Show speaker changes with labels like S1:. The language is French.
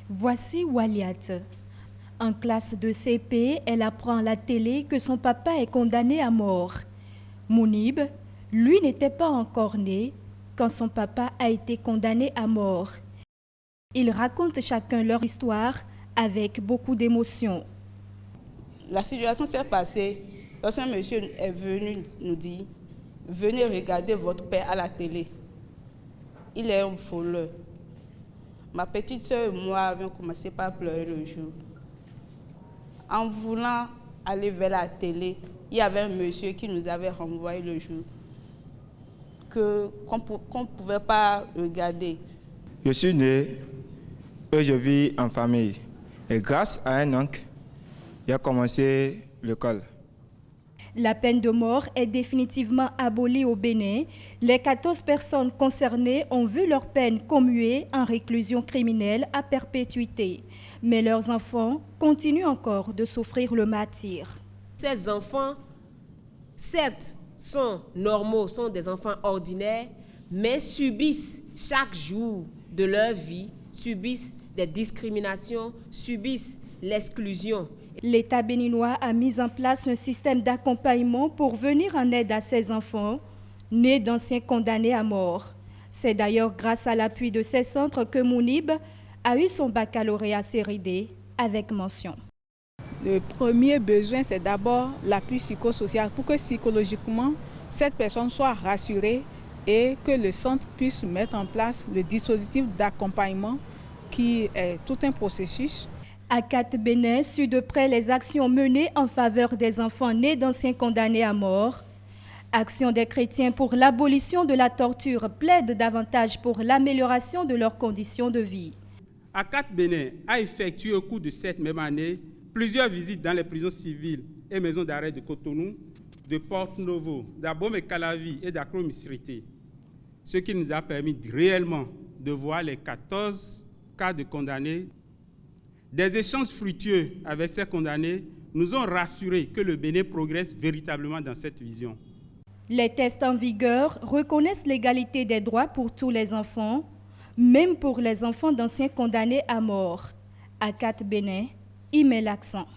S1: Voici Waliat. En classe de CP, elle apprend à la télé que son papa est condamné à mort. Mounib, lui, n'était pas encore né quand son papa a été condamné à mort. Ils racontent chacun leur histoire avec beaucoup d'émotion.
S2: La situation s'est passée lorsqu'un monsieur est venu nous dire « Venez regarder votre père à la télé. Il est un voleur. » Ma petite soeur et moi avions commencé par pleurer le jour. En voulant aller vers la télé, il y avait un monsieur qui nous avait renvoyé le jour qu'on ne pouvait pas regarder.
S3: Je suis né et je vis en famille. Et grâce à un oncle, j'ai commencé l'école.
S1: La peine de mort est définitivement abolie au Bénin. Les 14 personnes concernées ont vu leur peine commuée en réclusion criminelle à perpétuité. Mais leurs enfants continuent encore de souffrir le martyre.
S4: Ces enfants, certes, sont normaux, sont des enfants ordinaires, mais subissent chaque jour de leur vie, subissent des discriminations, subissent l'exclusion.
S1: L'État béninois a mis en place un système d'accompagnement pour venir en aide à ces enfants nés d'anciens condamnés à mort. C'est d'ailleurs grâce à l'appui de ces centres que Mounib a eu son baccalauréat série D avec mention.
S5: Le premier besoin, c'est d'abord l'appui psychosocial pour que psychologiquement, cette personne soit rassurée et que le centre puisse mettre en place le dispositif d'accompagnement qui est tout un processus.
S1: ACAT Bénin suit de près les actions menées en faveur des enfants nés d'anciens condamnés à mort. Action des chrétiens pour l'abolition de la torture plaide davantage pour l'amélioration de leurs conditions de vie.
S6: ACAT Bénin a effectué au cours de cette même année plusieurs visites dans les prisons civiles et maisons d'arrêt de Cotonou, de Porto-Novo, d'Abomey-Calavi et d'Accra-Mistrité, ce qui nous a permis réellement de voir les 14 cas de condamnés. Des échanges fructueux avec ces condamnés nous ont rassurés que le Bénin progresse véritablement dans cette vision.
S1: Les tests en vigueur reconnaissent l'égalité des droits pour tous les enfants, même pour les enfants d'anciens condamnés à mort. ACAT Bénin y met l'accent.